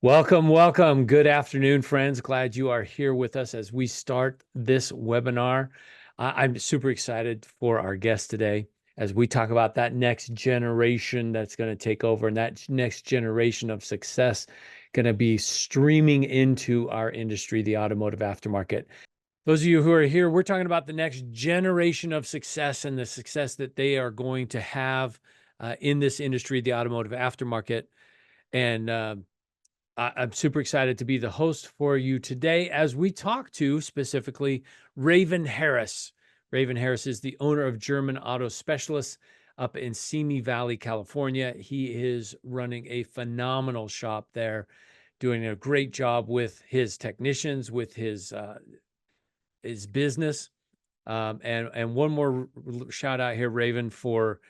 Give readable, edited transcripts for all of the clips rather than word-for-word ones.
Welcome, welcome. Good afternoon, friends. Glad you are here with us as we start this webinar. I'm super excited for our guest today as we talk about that next generation that's going to take over, and that next generation of success going to be streaming into our industry, the automotive aftermarket. Those of you who are here, we're talking about the next generation of success and the success that they are going to have in this industry, the automotive aftermarket. And I'm super excited to be the host for you today as we talk to specifically Raven Harris. Raven Harris is the owner of German Auto Specialists up in Simi Valley, California. He is running a phenomenal shop there, doing a great job with his technicians, with his business. And one more shout out here, Raven, for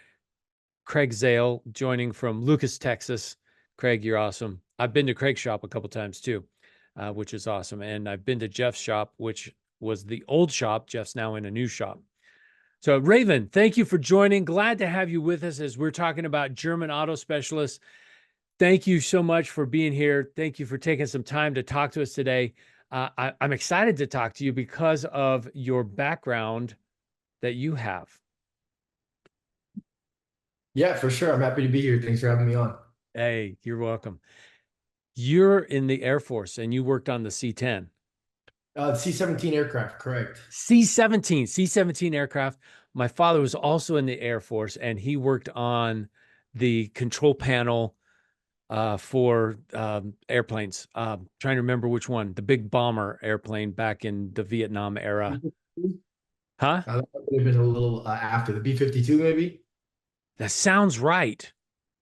Craig Zale joining from Lucas, Texas. Craig, you're awesome. I've been to Craig's shop a couple times too, which is awesome. And I've been to Jeff's shop, which was the old shop. Jeff's now in a new shop. So Raven, thank you for joining. Glad to have you with us as we're talking about German Auto Specialists. Thank you so much for being here. Thank you for taking some time to talk to us today. I'm excited to talk to you because of your background that you have. Yeah, for sure. I'm happy to be here. Thanks for having me on. Hey, you're welcome. You're in the Air Force and you worked on the C-10. C-17 aircraft, correct. C-17 aircraft. My father was also in the Air Force and he worked on the control panel for airplanes. Trying to remember which one, the big bomber airplane back in the Vietnam era. Huh? That would have been a little after the B-52, maybe. That sounds right.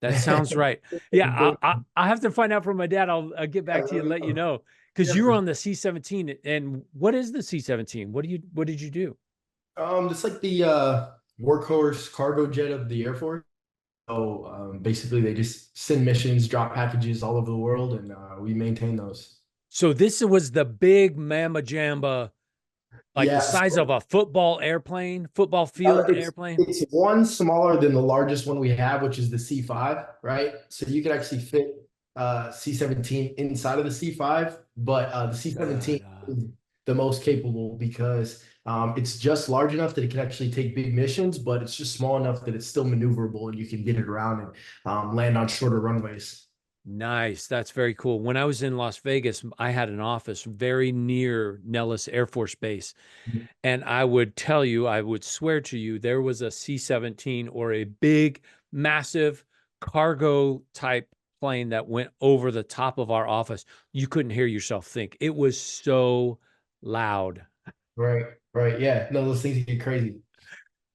That sounds right. Yeah, I have to find out from my dad. I'll get back to you and let you know. Because Yeah, you were on the C-17. And what is the C-17? What did you do? it's like the workhorse cargo jet of the Air Force. So basically, they just send missions, drop packages all over the world, and we maintain those. So this was the big Mama Jamba, like the Yeah, size of a football Uh, field it's airplane. it's one smaller than the largest one we have, which is the C5, right? So you could actually fit C-17 inside of the C5, but the C-17 Shut up. is the most capable because it's just large enough that it can actually take big missions, but it's just small enough that it's still maneuverable and you can get it around and land on shorter runways. Nice. That's very cool. When I was in Las Vegas, I had an office very near Nellis Air Force Base. And I would tell you, I would swear to you, there was a C-17 or a big, massive cargo type plane that went over the top of our office. You couldn't hear yourself think. It was so loud. Right, right. Yeah. No, those things get crazy.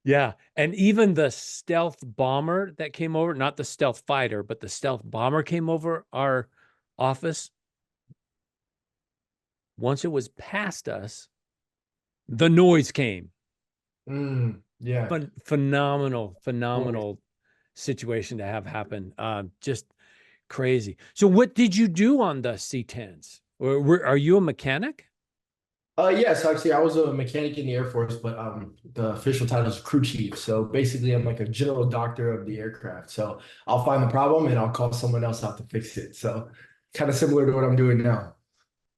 Yeah. And even the stealth bomber that came over, not the stealth fighter, but the stealth bomber came over our office. Once it was past us, the noise came. Yeah. Phenomenal situation to have happen. Just crazy. So what did you do on the C-10s? Or are you a mechanic? Yes, actually, I was a mechanic in the Air Force, but the official title is crew chief. So basically, I'm like a general doctor of the aircraft. So I'll find the problem and I'll call someone else out to fix it. So kind of similar to what I'm doing now.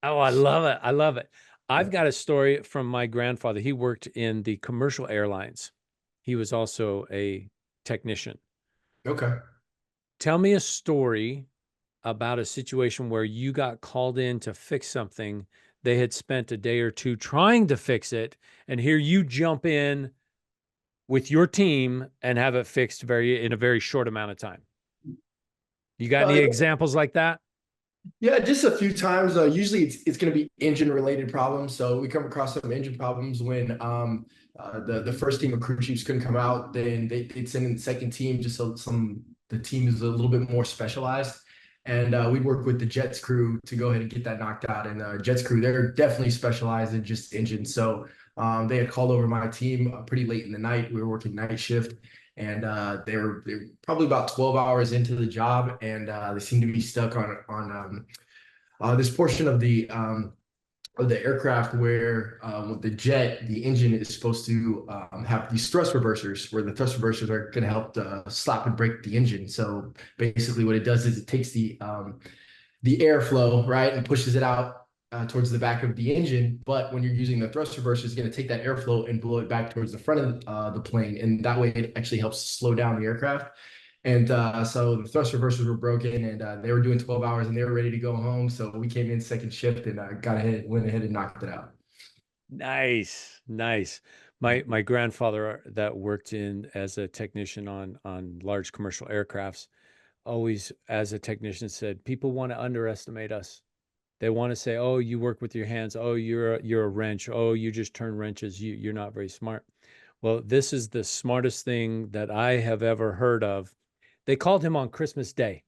Oh, I love it. I love it. Yeah. I've got a story from my grandfather. He worked in the commercial airlines. He was also a technician. Okay. Tell me a story about a situation where you got called in to fix something. They had spent a day or two trying to fix it, and here you jump in with your team and have it fixed in a very short amount of time. You got any examples like that? Yeah, just a few times. Usually it's going to be engine related problems. So we come across some engine problems when the first team of crew chiefs couldn't come out. Then they'd send in the second team just so the team is a little bit more specialized. And we'd work with the Jets crew to go ahead and get that knocked out. And Jets crew, they're definitely specialized in just engines. So they had called over my team pretty late in the night. We were working night shift. And they're probably about 12 hours into the job, and they seem to be stuck on this portion of the aircraft where with the jet, the engine is supposed to have these thrust reversers, where the thrust reversers are going to help stop and break the engine. So basically, what it does is it takes the airflow, right, and pushes it out towards the back of the engine. But when you're using the thrust reverser, it's going to take that airflow and blow it back towards the front of the plane, and that way it actually helps slow down the aircraft. And so the thrust reversers were broken, and they were doing 12 hours, and they were ready to go home. So we came in second shift and went ahead and knocked it out. Nice, nice. My grandfather that worked in as a technician on large commercial aircrafts always, as a technician, said people want to underestimate us. They want to say, "Oh, you work with your hands. Oh, you're a wrench. Oh, you just turn wrenches. You're not very smart." Well, this is the smartest thing that I have ever heard of. They called him on Christmas Day.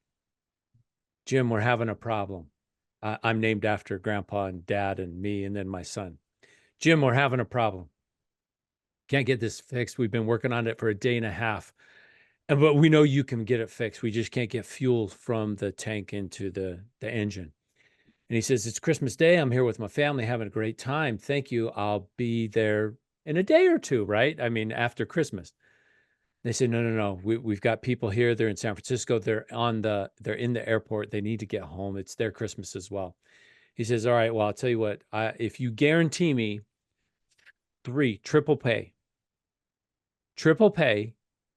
Jim, we're having a problem. I'm named after Grandpa and Dad and me, and then my son. Jim, we're having a problem. Can't get this fixed. We've been working on it for a day and a half. But we know you can get it fixed. We just can't get fuel from the tank into the engine. And he says, it's Christmas Day. I'm here with my family having a great time. Thank you. I'll be there in a day or two, right? I mean, after Christmas. They said, no, no, no. We've got people here. They're in San Francisco. They're in the airport. They need to get home. It's their Christmas as well. He says, all right, well, I'll tell you what, if you guarantee me triple pay,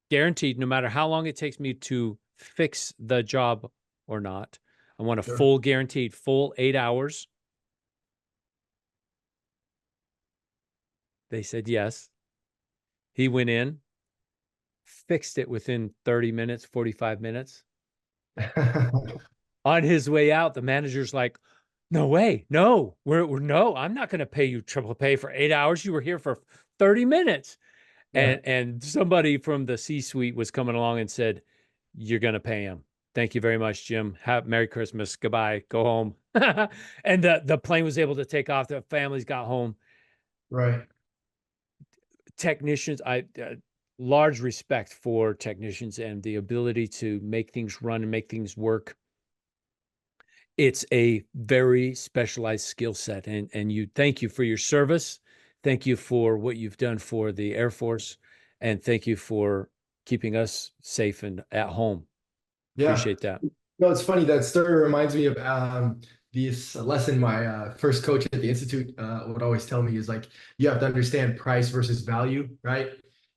guaranteed, no matter how long it takes me to fix the job or not. I want a Sure. full guaranteed, full 8 hours. They said yes. He went in, fixed it within 30 minutes, 45 minutes. On his way out, the manager's like, no way, no, no, I'm not going to pay you triple pay for 8 hours. You were here for 30 minutes. Yeah. And somebody from the C-suite was coming along and said, you're going to pay him. Thank you very much, Jim. Have Merry Christmas. Goodbye. Go home. And the plane was able to take off. The families got home. Right. Technicians, large respect for technicians and the ability to make things run and make things work. It's a very specialized skill set. And you thank you for your service. Thank you for what you've done for the Air Force. And thank you for keeping us safe and at home. Yeah. Appreciate that. No, it's funny. That story reminds me of this lesson my first coach at the Institute would always tell me is like, you have to understand price versus value, right?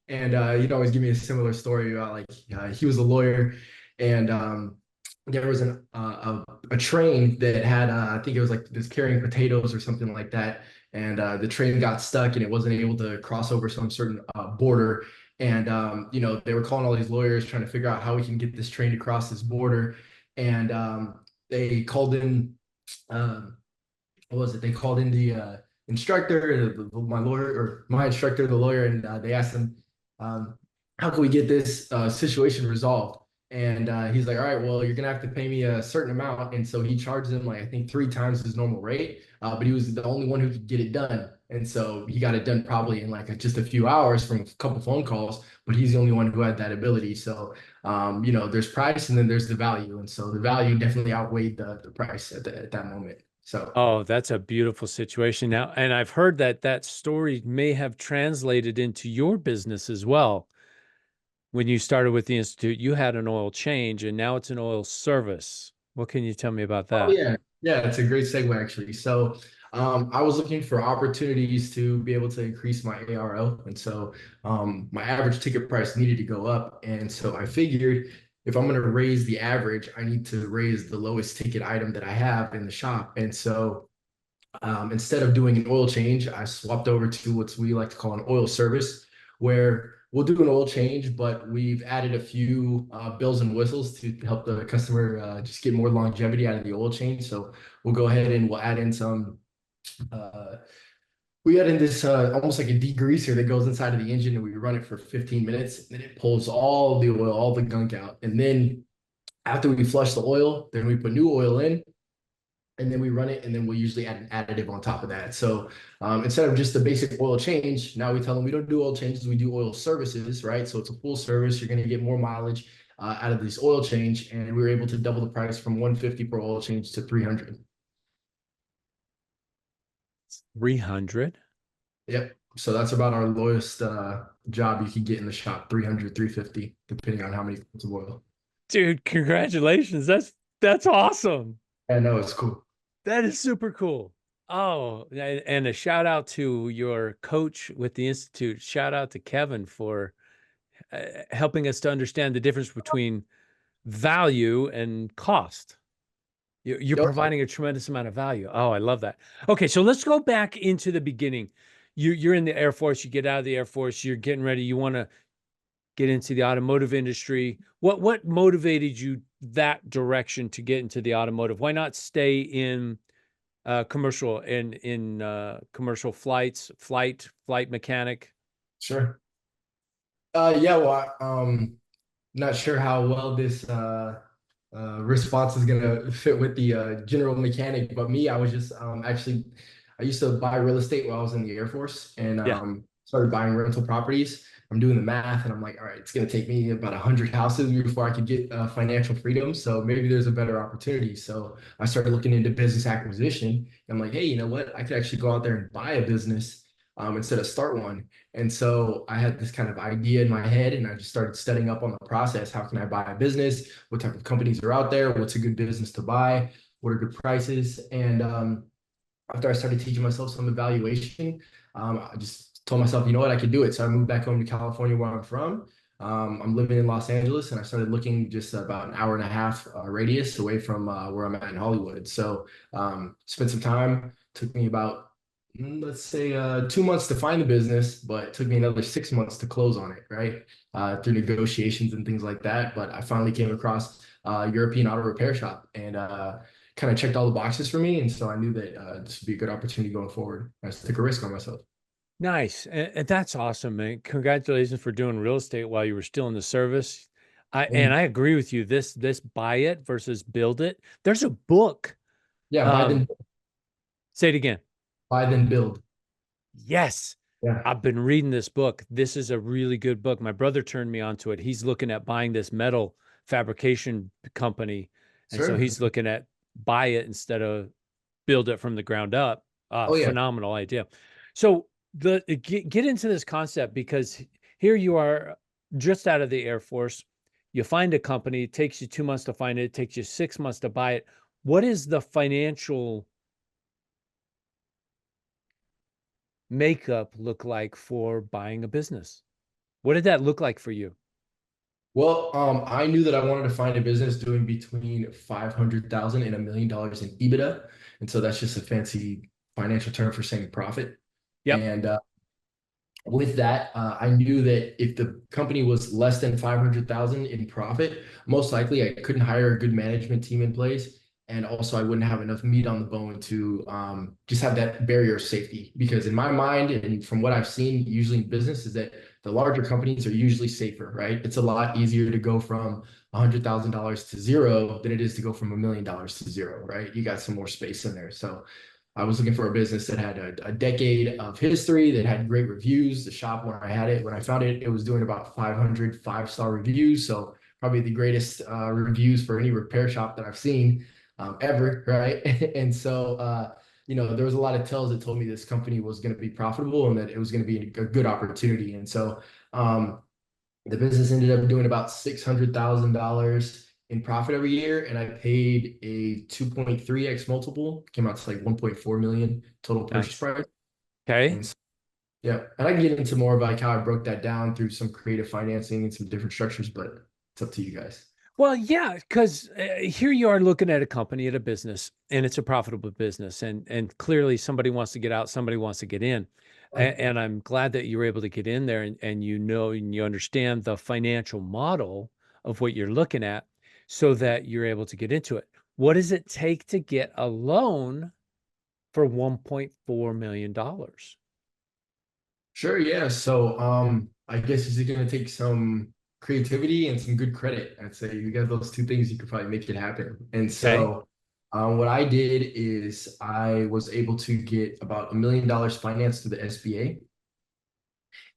And he'd always give me a similar story about like he was a lawyer and there was a train that had, I think it was like this carrying potatoes or something like that. And the train got stuck and it wasn't able to cross over some certain border. And they were calling all these lawyers trying to figure out how we can get this train to cross this border. And they called in, what was it? They called in the instructor, my lawyer, or my instructor, the lawyer, and they asked him, um, how can we get this situation resolved? And he's like, all right, well, you're gonna have to pay me a certain amount. And so he charged them like I think 3 times his normal rate, but he was the only one who could get it done. And so he got it done probably in like just a few hours from a couple phone calls, but he's the only one who had that ability. So there's price and then there's the value. And so the value definitely outweighed the price at that moment. So Oh, that's a beautiful situation now. And I've heard that story may have translated into your business as well. When you started with the Institute, you had an oil change and now it's an oil service. What can you tell me about oh that? yeah, yeah, it's a great segue actually. So I was looking for opportunities to be able to increase my ARO, and so my average ticket price needed to go up, and so I figured if I'm going to raise the average, I need to raise the lowest ticket item that I have in the shop, and so instead of doing an oil change, I swapped over to what we like to call an oil service, where we'll do an oil change, but we've added a few bells and whistles to help the customer just get more longevity out of the oil change. So we'll go ahead and we'll add in some. Uh, we add in this almost like a degreaser that goes inside of the engine, and we run it for 15 minutes. And then it pulls all the oil, all the gunk out. And then after we flush the oil, then we put new oil in, and then we run it, and then we'll usually add an additive on top of that. So instead of just the basic oil change, now we tell them we don't do oil changes, we do oil services, right? So it's a full service. You're going to get more mileage out of this oil change, and we were able to double the price from 150 per oil change to 300. 300? Yep. So that's about our lowest job you can get in the shop, 300, 350, depending on how many quarts of oil. Dude, congratulations. That's awesome. I know it's cool. That is super cool. Oh, and a shout out to your coach with the Institute. Shout out to Kevin for helping us to understand the difference between value and cost. You're Yep. providing a tremendous amount of value. Oh, I love that. Okay, so let's go back into the beginning. You're in the Air Force, you get out of the Air Force, you're getting ready, you want to get into the automotive industry. What motivated you that direction to get into the automotive? Why not stay in commercial flight mechanic? Sure. Yeah, well, not sure how well this response is gonna fit with the general mechanic, but me, I was just actually I used to buy real estate while I was in the Air Force and Yeah. started buying rental properties. I'm doing the math and I'm like, all right, it's gonna take me about 100 houses before I could get financial freedom. So maybe there's a better opportunity. So I started looking into business acquisition. I'm like, hey, you know what? I could actually go out there and buy a business instead of start one. And so I had this kind of idea in my head, and I just started studying up on the process. How can I buy a business? What type of companies are out there? What's a good business to buy? What are good prices? And after I started teaching myself some evaluation, I just told myself, you know what, I could do it. So I moved back home to California, where I'm from. I'm living in Los Angeles, and I started looking just about an hour and a half radius away from where I'm at in Hollywood. So spent some time. Took me about let's say 2 months to find the business, but it took me another 6 months to close on it, right? Through negotiations and things like that. But I finally came across a European auto repair shop and kind of checked all the boxes for me. And so I knew that this would be a good opportunity going forward. I just took a risk on myself. Nice. And that's awesome, man. Congratulations for doing real estate while you were still in the service. And And I agree with you. This buy it versus build it. There's a book. yeah, Um, say it again. buy then build. Yes. Yeah, I've been reading this book. This is a really good book. My brother turned me onto it. He's looking at buying this metal fabrication company. And so sure. he's looking at buy it instead of build it from the ground up. Oh yeah. Phenomenal idea. So get into this concept because here you are just out of the Air Force. You find a company, it takes you 2 months to find it, it takes you 6 months to buy it. What is the financial makeup look like for buying a business? What did that look like for you? Well, I knew that I wanted to find a business doing between 500,000 and $1 million in EBITDA. And so that's just a fancy financial term for saying profit. Yep. And with that, I knew that if the company was less than 500,000 in profit, most likely I couldn't hire a good management team in place. And also I wouldn't have enough meat on the bone to just have that barrier of safety. Because in my mind, and from what I've seen usually in business, is that the larger companies are usually safer, right? It's a lot easier to go from $100,000 to zero than it is to go from $1 million to zero, right? You got some more space in there. So I was looking for a business that had a decade of history, that had great reviews. The shop, when I had it, when I found it, it was doing about 500 five-star reviews. So probably the greatest reviews for any repair shop that I've seen ever, right? And so, there was a lot of tells that told me this company was going to be profitable and that it was going to be a good opportunity. And so, the business ended up doing about $600,000 in profit every year, and I paid a 2.3x multiple. Came out to like 1.4 million total purchase Nice. price. Okay. And so, yeah, and I can get into more about like how I broke that down through some creative financing and some different structures, but it's up to you guys. Well, yeah, because here you are looking at a company, at a business, and it's a profitable business, and clearly somebody wants to get out, somebody wants to get in, and I'm glad that you were able to get in there, and you know and you understand the financial model of what you're looking at, so that you're able to get into it. What does it take to get a loan for $1.4 million? Sure, yeah. So I guess it's gonna take some creativity and some good credit. I'd say you got those two things, you could probably make it happen. And Okay, so what I did is I was able to get about $1 million financed through the SBA.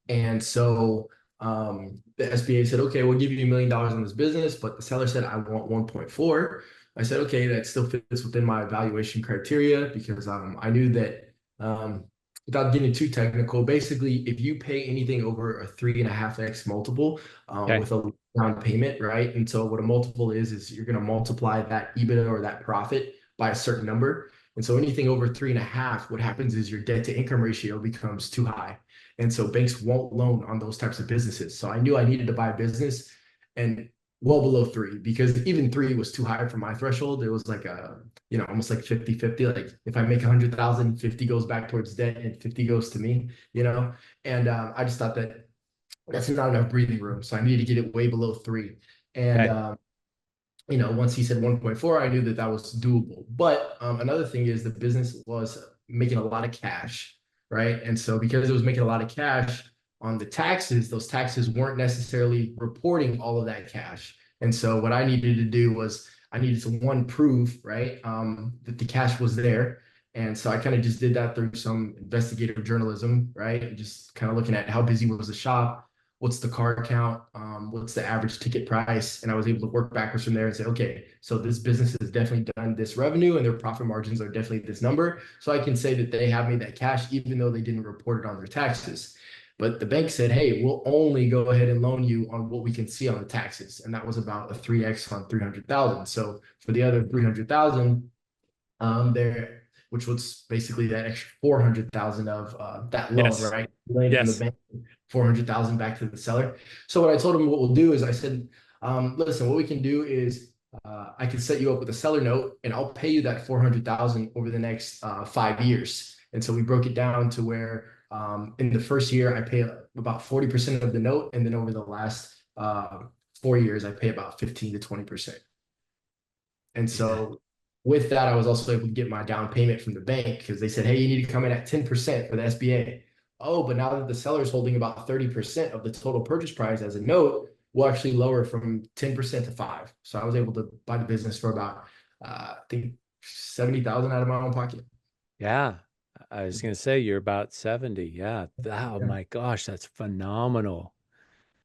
And so the SBA said, okay, we'll give you $1 million in this business, but the seller said, I want 1.4. I said, okay, that still fits within my evaluation criteria because I knew that without getting too technical, basically, if you pay anything over a 3.5x multiple okay, with a down payment, right? And so what a multiple is you're going to multiply that EBITDA or that profit by a certain number. And so anything over 3.5, what happens is your debt to income ratio becomes too high. And so banks won't loan on those types of businesses. So I knew I needed to buy a business and well below 3, because even 3 was too high for my threshold. It was like almost like 50-50. Like if I make 100,000, 50 goes back towards debt and 50 goes to me, And I just thought that that's not enough breathing room. So I needed to get it way below 3. And Okay. once he said 1.4, I knew that that was doable. But another thing is the business was making a lot of cash, right? And so because it was making a lot of cash on the taxes, those taxes weren't necessarily reporting all of that cash. And so what I needed to do was I needed to prove, right, that the cash was there. And so I kind of just did that through some investigative journalism, right? Just kind of looking at how busy was the shop, what's the car count, what's the average ticket price, and I was able to work backwards from there and say, okay, so this business has definitely done this revenue and their profit margins are definitely this number, so I can say that they have made that cash even though they didn't report it on their taxes. But the bank said, hey, we'll only go ahead and loan you on what we can see on the taxes, and that was about a 3x on 300,000. So for the other 300,000, there, which was basically that extra 400,000 of that loan, Yes. right? Loan from the Yes. bank, 400,000 back to the seller. So what I told him what we'll do is I said, listen, what we can do is I can set you up with a seller note and I'll pay you that 400,000 over the next 5 years. And so we broke it down to where in the first year I pay about 40% of the note, and then over the last 4 years I pay about 15 to 20%. And Yeah. so with that, I was also able to get my down payment from the bank because they said, hey, you need to come in at 10% for the SBA. Oh, but now that the seller's holding about 30% of the total purchase price as a note, we'll actually lower from 10% to 5. So I was able to buy the business for about I think 70,000 out of my own pocket. Yeah. I was going to say you're about 70. Yeah. Oh Yeah. my gosh, that's phenomenal.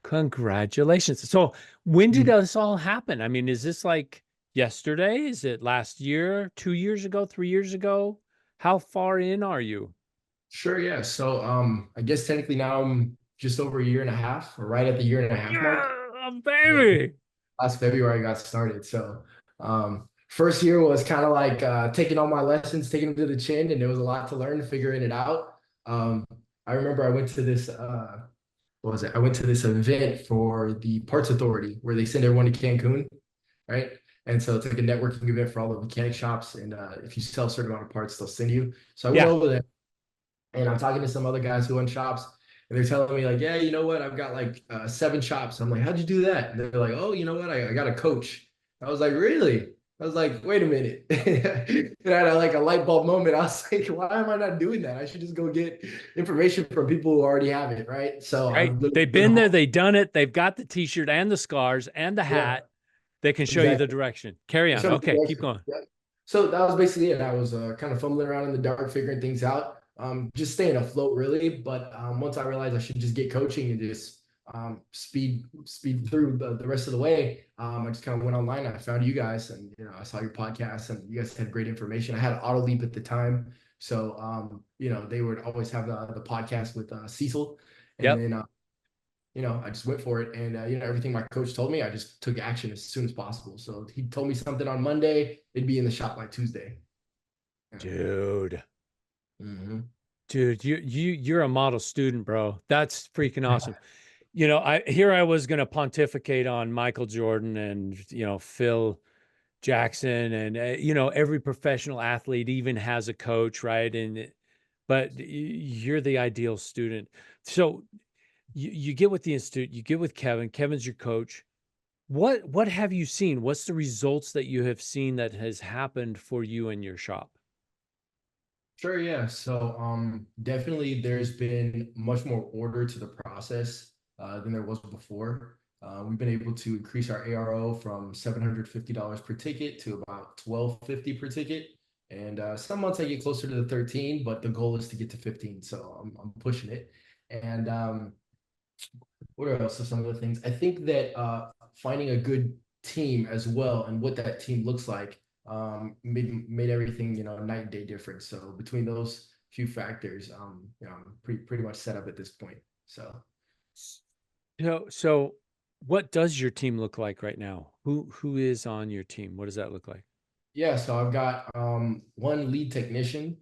Congratulations. So when did this all happen? I mean, is this like yesterday? Is it last year, 2 years ago, 3 years ago? How far in are you? Sure, yeah. So I guess technically now I'm just over a year and a half, or right at the year and a half mark. Yeah, Yeah. baby. Last February I got started. So first year was kind of like taking all my lessons, taking them to the chin, and there was a lot to learn, figuring it out. Um, I remember I went to this what was it? I went to this event for the Parts Authority where they send everyone to Cancun, right? And so it's like a networking event for all the mechanic shops, and if you sell a certain amount of parts, they'll send you. So I went Yeah. over there and I'm talking to some other guys who own shops, and they're telling me like, yeah, you know what? I've got like 7 shops. I'm like, how'd you do that? And they're like, oh, you know what? I got a coach. I was like, really? I was like, wait a minute. And I had like a light bulb moment. I was like, why am I not doing that? I should just go get information from people who already have it, right? So Right. I've literally They've been been there, home. they've done it, they've got the t-shirt and the scars and the Yeah, hat. They can show you the exactly. direction. Carry They on. showed me the Okay, keep direction. going. Yeah. So that was basically it. I was kind of fumbling around in the dark, figuring things out, just staying afloat, really. But once I realized I should just get coaching and just speed through the rest of the way, I just kind of went online. I found you guys, and I saw your podcast, and you guys had great information. I had Auto Leap at the time, so they would always have the podcast with Cecil, and Yep. then I just went for it, and everything my coach told me, I just took action as soon as possible. So he told me something on Monday, it'd be in the shop by Tuesday. Yeah. Dude. Mm-hmm. Dude, you're a model student, bro. That's freaking awesome. I was gonna pontificate on Michael Jordan and Phil Jackson and every professional athlete even has a coach, right? But you're the ideal student. So you get with the institute, you get with Kevin. Kevin's your coach. What have you seen? What's the results that you have seen that has happened for you in your shop? Sure, yeah. So definitely there's been much more order to the process than there was before. We've been able to increase our ARO from $750 per ticket to about $1250 per ticket. And some months I get closer to the 13, but the goal is to get to 15. So I'm pushing it. And what else are some of the things? I think that finding a good team as well and what that team looks like made everything night and day difference. So between those few factors, I'm pretty much set up at this point. So So what does your team look like right now? Who is on your team? What does that look like? Yeah, so I've got one lead technician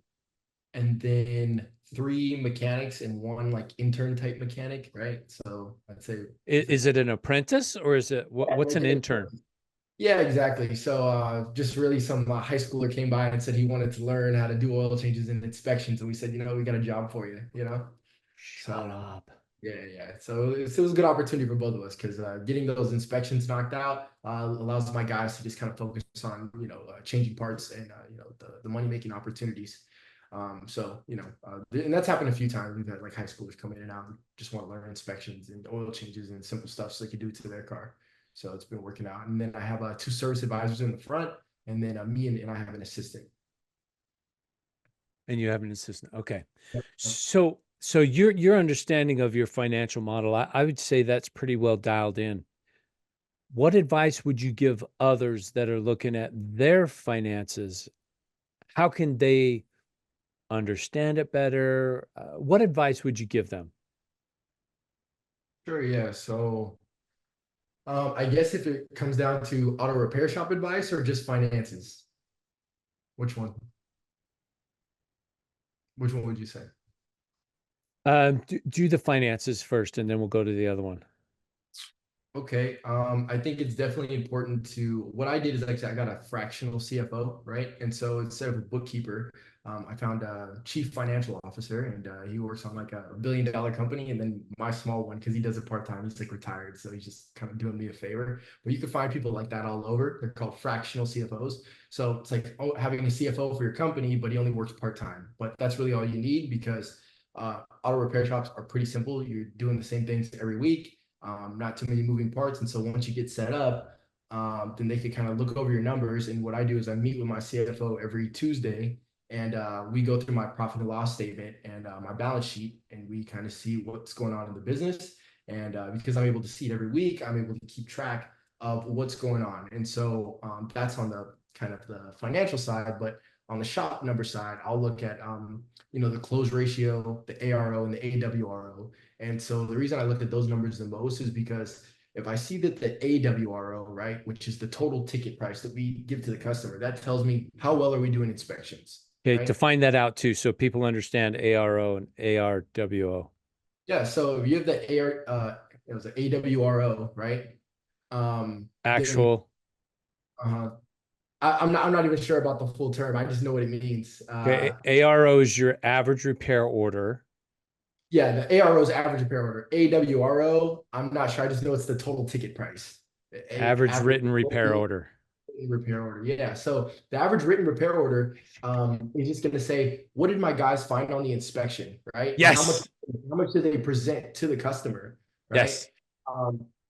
and then three mechanics and one like intern type mechanic, right? So I'd say is Is it it an apprentice or is it what's like an an intern? intern? Yeah, exactly. So just really some high schooler came by and said he wanted to learn how to do oil changes and inspections, and we said, we got a job for you. Shut So up. yeah. So it was a good opportunity for both of us because getting those inspections knocked out allows my guys to just kind of focus on changing parts and the money making opportunities. And that's happened a few times. We've had like high schoolers come in and out and just want to learn inspections and oil changes and simple stuff so they can do to their car. So it's been working out. And then I have two service advisors in the front, and then me and I have an assistant. And you have an assistant. Okay. Yep. So your understanding of your financial model, I would say that's pretty well dialed in. What advice would you give others that are looking at their finances? How can they understand it better? What advice would you give them? Sure, yeah. So I guess if it comes down to auto repair shop advice or just finances, which one? Which one would you say? Do the finances first, and then we'll go to the other one. Okay. I think it's definitely important to what I did is actually I got a fractional CFO, right? And so instead of a bookkeeper, I found a chief financial officer, and he works on like a $1 billion company, and then my small one because he does it part time. He's like retired, so he's just kind of doing me a favor. But you can find people like that all over. They're called fractional CFOs. So it's like having a CFO for your company, but he only works part time. But that's really all you need because auto repair shops are pretty simple. You're doing the same things every week, not too many moving parts. And so once you get set up, then they could kind of look over your numbers. And what I do is I meet with my CFO every Tuesday, and we go through my profit and loss statement and my balance sheet, and we kind of see what's going on in the business. And because I'm able to see it every week, I'm able to keep track of what's going on. And so that's on the kind of the financial side, but on the shop number side, I'll look at the close ratio, the ARO, and the AWRO. And so the reason I look at those numbers the most is because if I see that the AWRO, right, which is the total ticket price that we give to the customer, that tells me how well are we doing inspections, Okay, right? define that out too, so people understand ARO and ARWO. Yeah. So if you have the it was an AWRO, right? Then Actual. uh, I'm not even sure about the full term. I just know what it means. Okay, ARO is your average repair order. Yeah, the ARO is average repair order. AWRO, I'm not sure. I just know it's the total ticket price. Average Average written repair order. repair order. Yeah. So the average written repair order is just going to say, what did my guys find on the inspection, right? And Yes. how much did they present to the customer, right? Yes.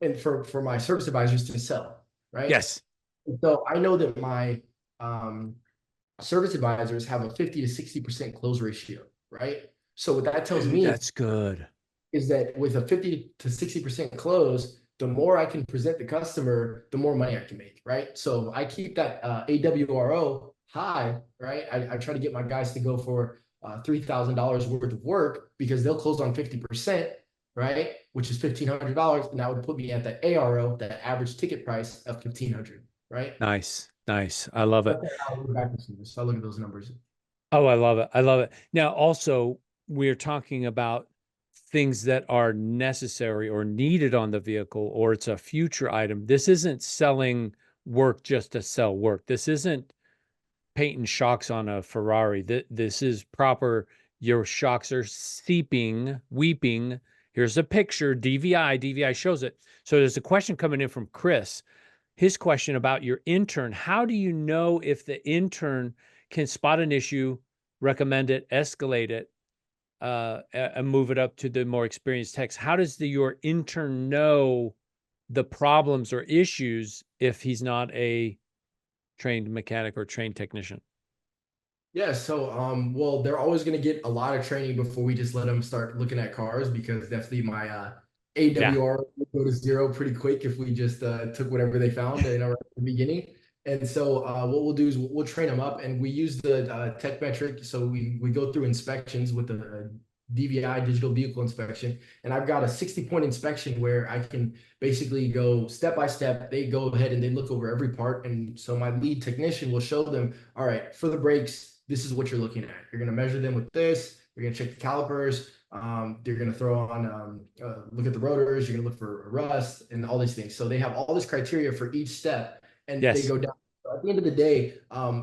And for my service advisors to sell, right? Yes. And so I know that my um, service advisors have a 50 to 60% close ratio, right? So what that tells Dude, me that's good. is that with a 50 to 60% close, the more I can present the customer, the more money I can make, right? So I keep that AWRO high, right? I try to get my guys to go for $3,000 worth of work because they'll close on 50%, right? Which is $1,500. And that would put me at the ARO, the average ticket price of 1,500, right? Nice. Nice. I love it. That's how I look back at this. So I look at those numbers. Oh, I love it. I love it. Now, also, we're talking about things that are necessary or needed on the vehicle, or it's a future item. This isn't selling work just to sell work. This isn't painting shocks on a Ferrari. This is proper. Your shocks are seeping, weeping. Here's a picture, DVI. DVI shows it. So there's a question coming in from Chris. His question about your intern. How do you know if the intern can spot an issue, recommend it, escalate it, and move it up to the more experienced techs? How does your intern know the problems or issues if he's not a trained mechanic or trained technician? Yeah, so well, they're always going to get a lot of training before we just let them start looking at cars because definitely my Yeah. AWR would go to zero pretty quick if we just took whatever they found right at the beginning. And so what we'll do is we'll train them up, and we use the tech metric. So we go through inspections with the DVI, digital vehicle inspection, and I've got a 60-point inspection where I can basically go step by step. They go ahead and they look over every part, and so my lead technician will show them, all right, for the brakes, this is what you're looking at. You're going to measure them with this. You're going to check the calipers. They're going to throw on look at the rotors. You're going to look for rust and all these things. So they have all this criteria for each step, and they Yes. go down. At the end of the day,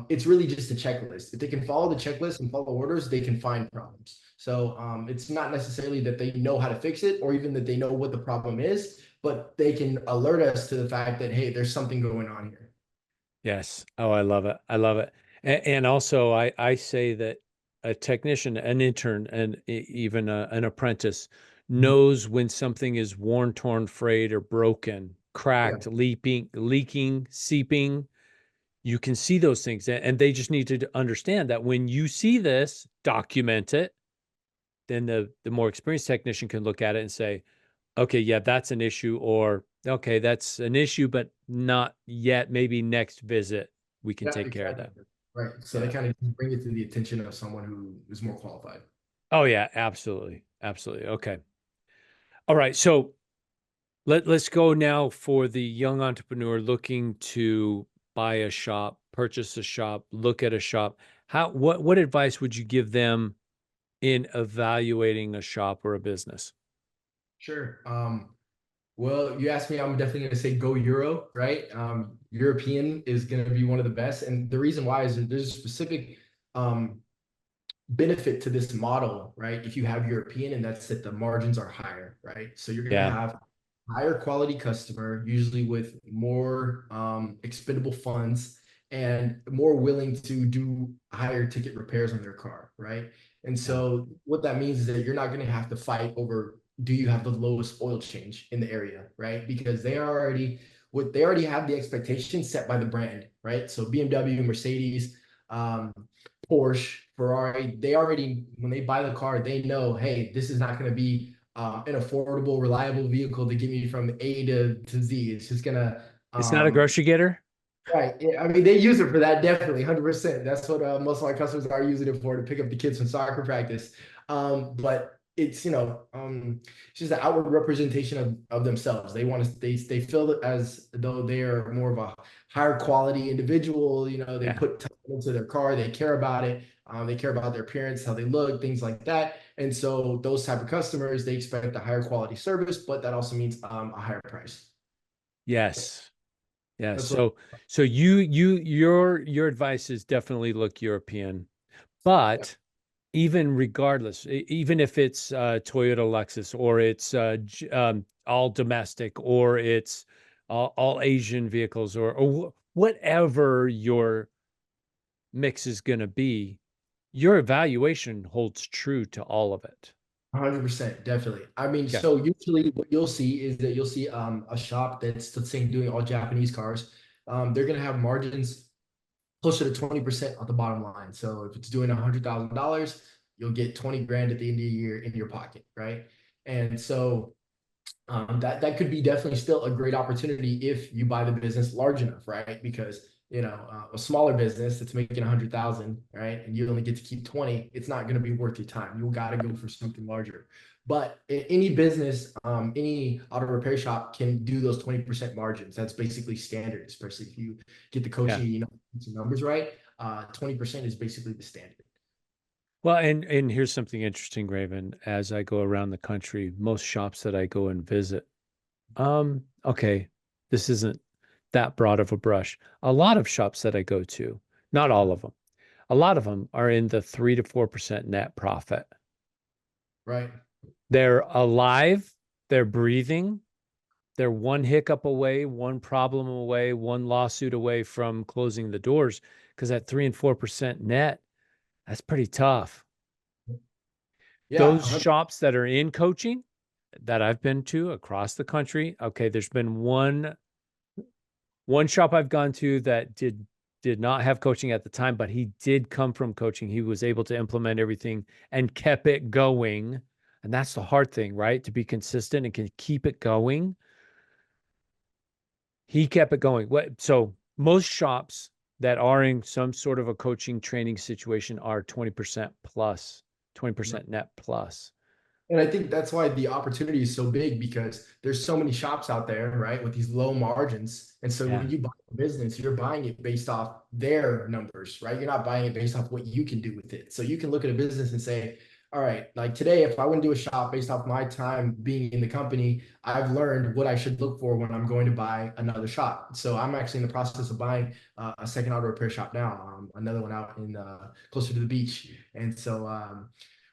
it's really just a checklist. If they can follow the checklist and follow orders, they can find problems. So it's not necessarily that they know how to fix it or even that they know what the problem is, but they can alert us to the fact that, hey, there's something going on here. Yes. Oh, I love it. I love it. And also, I say that a technician, an intern, and even an apprentice Mhm. knows when something is worn, torn, frayed, or broken, Yeah, cracked, leaking, seeping. You can see those things, and they just need to understand that when you see this, document it. Then the more experienced technician can look at it and say, okay, yeah, that's an issue, or okay, that's an issue, but not yet. Maybe next visit we can yeah, take care of exactly. that. Right. So they Yeah. kind of bring it to the attention of someone who is more qualified. Oh yeah, absolutely. Absolutely. Okay. All right. So let's go now for the young entrepreneur looking to buy a shop, purchase a shop, look at a shop. What advice would you give them in evaluating a shop or a business? Sure. Well, you asked me, I'm definitely going to say go Euro, right? European is going to be one of the best. And the reason why is that there's a specific um, benefit to this model, right? If you have European, and that's that the margins are higher, right? So you're going to Yeah. have higher quality customer, usually with more expendable funds and more willing to do higher ticket repairs on their car, right? And Yeah. so what that means is that you're not going to have to fight over do you have the lowest oil change in the area, right? Because they already have the expectation set by the brand, right? So BMW, Mercedes, um, Porsche, Ferrari, they already, when they buy the car, they know, hey, this is not going to be an affordable, reliable vehicle to get me from A to Z. It's just going to, It's not a grocery getter. right. Yeah, I mean, they use it for that, definitely, 100%. That's what most of my customers are using it for to pick up the kids from soccer practice. But it's, it's just an outward representation of themselves. They want to, they feel it as though they are more of a higher quality individual. They Yeah. put time into their car, they care about it. They care about their appearance, how they look, things like that. And so those type of customers, they expect a higher quality service, but that also means a higher price. Yes. Yes. That's what. So your advice is definitely look European, Yeah. but even regardless, even if it's Toyota, Lexus, or it's all domestic, or it's all Asian vehicles, or whatever your mix is going to be, your evaluation holds true to all of it. 100%, definitely. I mean, Yeah. so usually what you'll see is that you'll see a shop that's, let's say, doing all Japanese cars. They're gonna have margins closer to 20% on the bottom line. So if it's doing $100,000, you'll get 20 grand at the end of the year in your pocket, right? And so that could be definitely still a great opportunity if you buy the business large enough, right? Because a smaller business that's making 100,000, right, and you only get to keep 20, it's not going to be worth your time. You got to go for something larger. But any business, any auto repair shop can do those 20% margins. That's basically standard, especially if you get the Yeah. coaching, get your numbers right. 20% is basically the standard. Well, and here's something interesting, Raven. As I go around the country, most shops that I go and visit, okay, this isn't that broad of a brush. A lot of shops that I go to, not all of them, a lot of them are in the 3 to 4% net profit. Right. They're alive, they're breathing, they're one hiccup away, one problem away, one lawsuit away from closing the doors. Because at 3 and 4% net, that's pretty tough. Yeah. Those shops that are in coaching that I've been to across the country, okay, there's been one shop I've gone to that did not have coaching at the time, but he did come from coaching. He was able to implement everything and kept it going. And that's the hard thing, right? To be consistent and can keep it going. He kept it going. So most shops that are in some sort of a coaching training situation are 20% plus, 20% net plus. And I think that's why the opportunity is so big because there's so many shops out there, right, with these low margins. And so Yeah. when you buy a business, you're buying it based off their numbers, right? You're not buying it based off what you can do with it. So you can look at a business and say, all right, like today, if I wouldn't do a shop based off my time being in the company, I've learned what I should look for when I'm going to buy another shop. So I'm actually in the process of buying a second auto repair shop now, another one out in closer to the beach. And so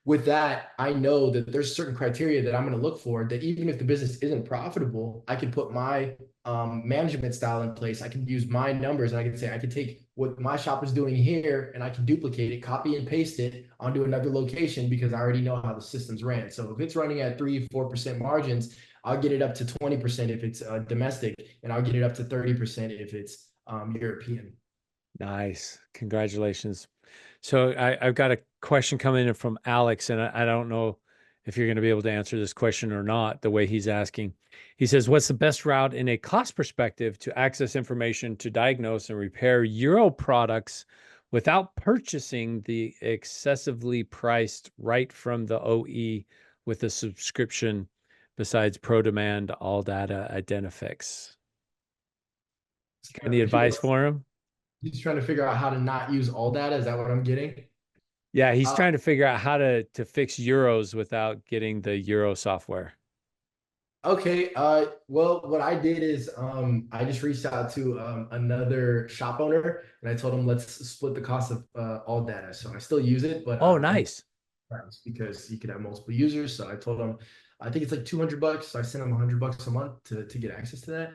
with that, I know that there's certain criteria that I'm going to look for that even if the business isn't profitable, I can put my management style in place. I can use my numbers and I can say, I can take what my shop is doing here and I can duplicate it, copy and paste it onto another location because I already know how the system's ran. So if it's running at 3-4% margins, I'll get it up to 20% if it's domestic, and I'll get it up to 30% if it's European. Nice. Congratulations. So I've got a question coming in from Alex, and I don't know if you're going to be able to answer this question or not, the way he's asking. He says, what's the best route in a cost perspective to access information to diagnose and repair Euro products without purchasing the excessively priced right from the OE with a subscription besides ProDemand, All Data, Identifix? Any advice for him? He's trying to figure out how to not use all data. Is that what I'm getting? Yeah, he's Uh, trying to figure out how to fix Euros without getting the Euro software. Okay. Well, what I did is I just reached out to another shop owner and I told him let's split the cost of all data. So I still use it, but Oh, I'm nice. price because you could have multiple users. So I told him I think it's like $200. So I sent him $100 a month to get access to that.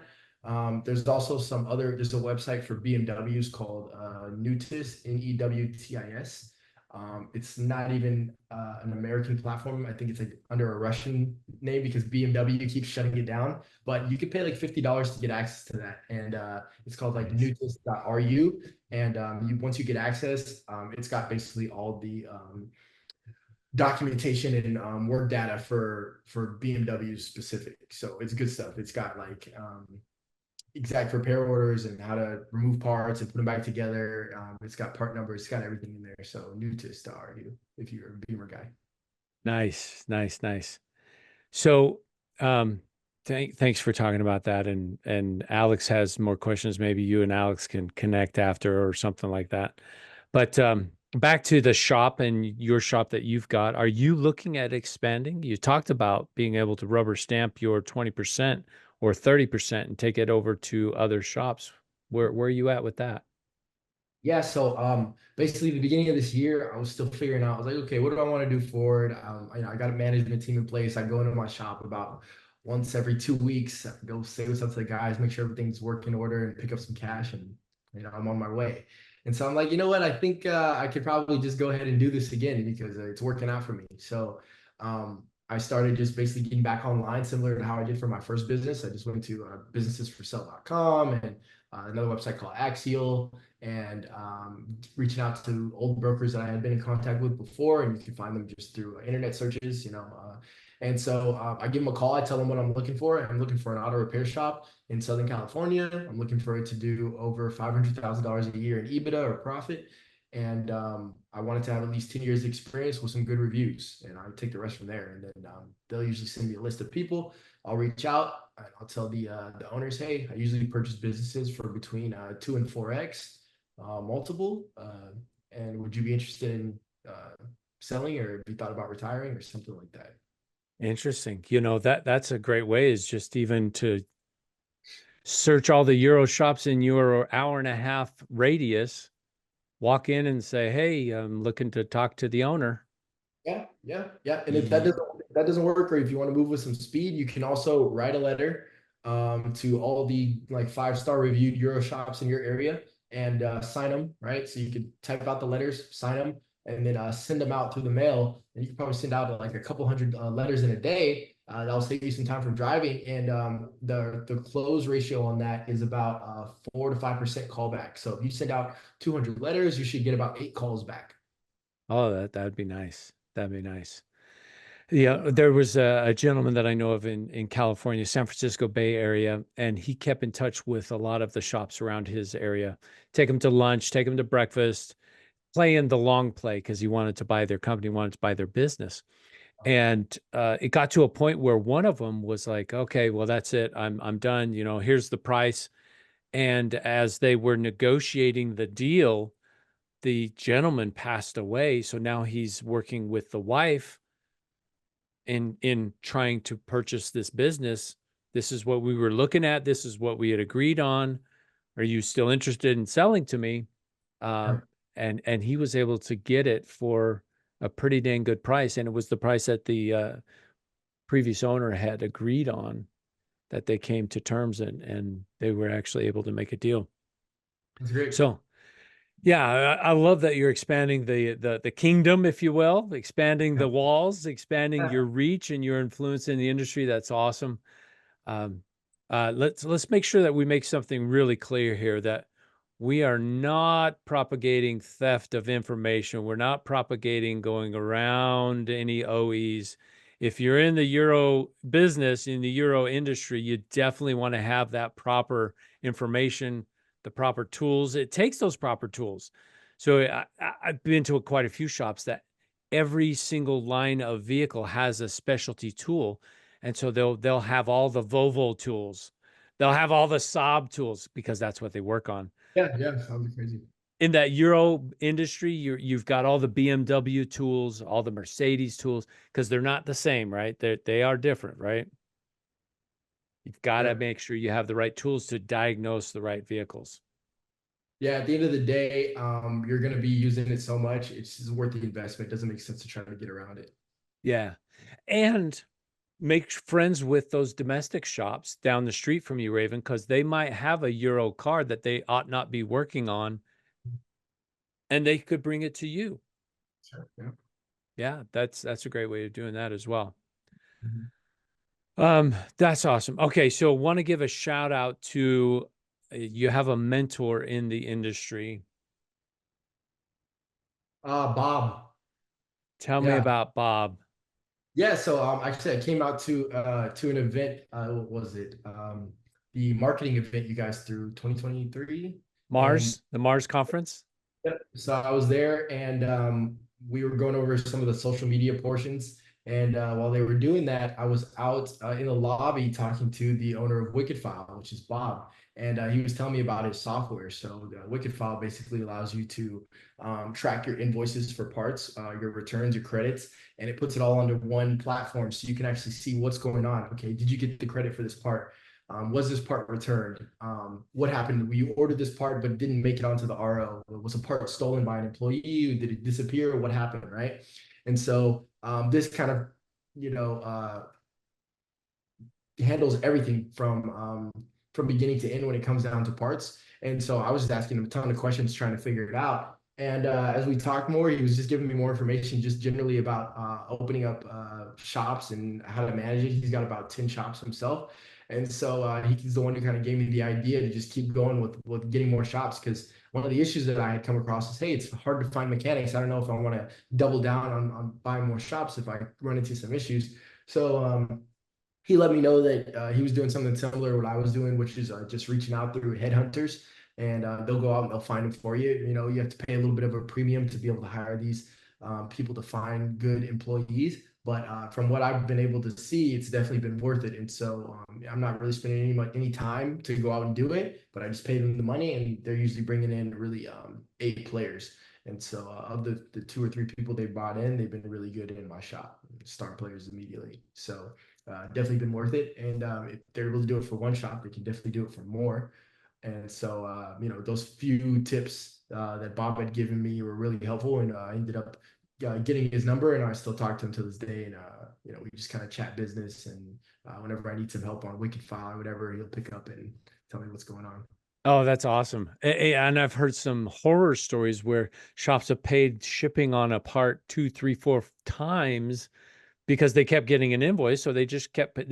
There's also there's a website for BMWs called Newtis, Newtis. It's not even an American platform. I think it's like under a Russian name because BMW keeps shutting it down. But you could pay like $50 to get access to that, and it's called like Nice. Newtis.ru. And once you get access, it's got basically all the documentation and work data for BMW specific. So it's good stuff. It's got like exact repair orders and how to remove parts and put them back together. It's got part numbers. It's got everything in there. So new to star you if you're a Beamer guy. Nice, nice, nice. So, thanks for talking about that. And Alex has more questions. Maybe you and Alex can connect after or something like that. But back to the shop and your shop that you've got, are you looking at expanding? You talked about being able to rubber stamp your 20% or 30% and take it over to other shops. Where are you at with that? Yeah, so basically the beginning of this year, I was still figuring out. I was like, okay, what do I want to do forward? I got a management team in place. I go into my shop about once every 2 weeks. I go say what's up to the guys, make sure everything's working in order, and pick up some cash, and I'm on my way. And so I'm like, you know what? I think I could probably just go ahead and do this again because it's working out for me. So I started just basically getting back online, similar to how I did for my first business. I just went to businessesforsale.com and another website called Axial and reaching out to old brokers that I had been in contact with before, and you can find them just through internet searches, and so I give them a call. I tell them what I'm looking for. I'm looking for an auto repair shop in Southern California. I'm looking for it to do over $500,000 a year in EBITDA or profit. And I wanted to have at least 10 years experience with some good reviews. And I take the rest from there. And then they'll usually send me a list of people. I'll reach out and I'll tell the owners, hey, I usually purchase businesses for between 2 and 4x multiple. And would you be interested in selling, or have you thought about retiring or something like that? Interesting. That's a great way is just even to search all the Euro shops in your hour and a half radius, walk in and say, "Hey, I'm looking to talk to the owner." Yeah, yeah, yeah. And Ye- if that doesn't work, or if you want to move with some speed, you can also write a letter to all the like 5-star reviewed Euro shops in your area and sign them, right? So you could type out the letters, sign them, and then send them out through the mail. And you can probably send out like a couple hundred letters in a day. That'll save you some time from driving. And the close ratio on that is about 4 to 5% callback. So if you send out 200 letters, you should get about 8 calls back. Oh, that'd be nice. That'd be nice. Yeah, there was a gentleman that I know of in California, San Francisco Bay Area, and he kept in touch with a lot of the shops around his area. Take him to lunch, take him to breakfast, play in the long play because he wanted to buy their company, wanted to buy their business. And it got to a point where one of them was like, okay, well, that's it. I'm done. You know, here's the price. And as they were negotiating the deal, the gentleman passed away. So now he's working with the wife in trying to purchase this business. This is what we were looking at. This is what we had agreed on. Are you still interested in selling to me? Um, and he was able to get it for a pretty dang good price, and it was the price that the previous owner had agreed on, that they came to terms, and they were actually able to make a deal. That's great. So yeah, I love that you're expanding the kingdom, if you will, expanding the walls, expanding your reach and your influence in the industry. That's awesome. Um, let's make sure that we make something really clear here, that we are not propagating theft of information. We're not propagating going around any OEs. If you're in the Euro business, in the Euro industry, you definitely want to have that proper information, the proper tools. It takes those proper tools. So I've been to quite a few shops that every single line of vehicle has a specialty tool. And so they'll have all the Volvo tools. They'll have all the Saab tools because that's what they work on. Yeah, yeah, sounds crazy. In that Euro industry, you've got all the BMW tools, all the Mercedes tools, because they're not the same, right? They are different, right? You've got to Yeah. make sure you have the right tools to diagnose the right vehicles. Yeah, at the end of the day, you're gonna be using it so much, it's just worth the investment. It doesn't make sense to try to get around it. Yeah. And make friends with those domestic shops down the street from you, Raven, because they might have a Euro car that they ought not be working on, and they could bring it to you. Sure. Yeah. Yeah, that's a great way of doing that as well. Mhm. That's awesome. Okay, so want to give a shout out to you have a mentor in the industry. Bob. Tell me Yeah. about Bob. Yeah, so actually I came out to an event, what was it? The marketing event you guys threw 2023. And Mars, the Mars conference. yep. So I was there, and we were going over some of the social media portions. And while they were doing that, I was out in the lobby talking to the owner of Wikidfile, which is Bob. And he was telling me about his software. So Wikidfile basically allows you to track your invoices for parts, your returns, your credits, and it puts it all under one platform. So you can actually see what's going on. Okay, did you get the credit for this part? Was this part returned? What happened? You ordered this part but didn't make it onto the RO. Was a part stolen by an employee? Did it disappear? What happened? Right. And so this kind of, you know, handles everything from beginning to end when it comes down to parts. And so I was just asking him a ton of questions trying to figure it out. And as we talked more, he was just giving me more information, just generally about opening up shops and how to manage it. He's got about 10 shops himself. And so he's the one who kind of gave me the idea to just keep going with getting more shops, because one of the issues that I had come across is, hey, it's hard to find mechanics. I don't know if I want to double down on buying more shops if I run into some issues. So he let me know that he was doing something similar to what I was doing, which is just reaching out through headhunters, and they'll go out and they'll find them for you. You know, you have to pay a little bit of a premium to be able to hire these people to find good employees. But from what I've been able to see, it's definitely been worth it. And so I'm not really spending any time to go out and do it, but I just pay them the money, and they're usually bringing in really A players. And so of the two or three people they brought in, they've been really good in my shop, star players immediately. So definitely been worth it. And if they're able to do it for one shop, they can definitely do it for more. And so, you know, those few tips that Bob had given me were really helpful. And I ended up getting his number, and I still talk to him to this day. And, you know, we just kind of chat business. And whenever I need some help on Wikidfile or whatever, he'll pick up and tell me what's going on. Oh, that's awesome. And I've heard some horror stories where shops have paid shipping on a part two, three, four times because they kept getting an invoice. So they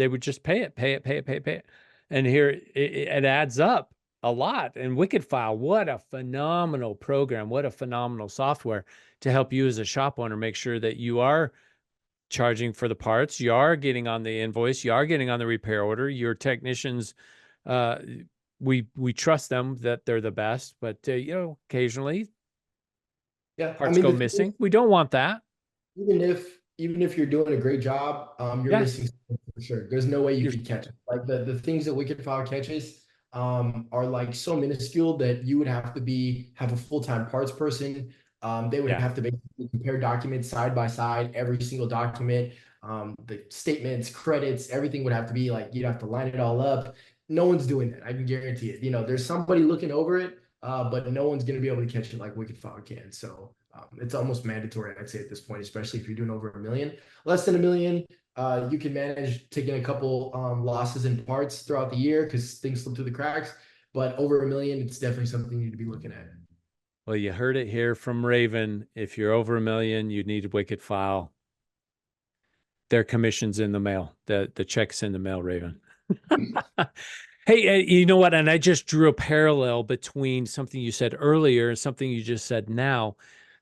would just pay it, pay it, pay it, pay it, pay it. And here it adds up a lot. And Wikidfile, what a phenomenal program. What a phenomenal software to help you as a shop owner make sure that you are charging for the parts, you are getting on the invoice, you are getting on the repair order. Your technicians, uh, we trust them that they're the best, but you know, occasionally Yeah. I parts mean, go the thing is, missing. We don't want that. even if even if you're doing a great job, you're Yeah. missing something for sure. There's no way you You're, could catch it. Like the things that Wicked File catches are like so minuscule that you would have to have a full-time parts person. They would yeah. have to basically compare documents side by side, every single document, the statements, credits, everything would have to be like you'd have to line it all up. No one's doing that. I can guarantee it. There's somebody looking over it, but no one's going to be able to catch it like Wicked File can. So it's almost mandatory, I'd say, at this point, especially if you're doing over a million. Less than a million, you can manage taking a couple losses in parts throughout the year because things slip through the cracks. But over a million, it's definitely something you need to be looking at. Well, you heard it here from Raven. If you're over a million, you need a Wicked File. Their commission's in the mail. The check's in the mail, Raven. Hey, you know what? And I just drew a parallel between something you said earlier and something you just said now.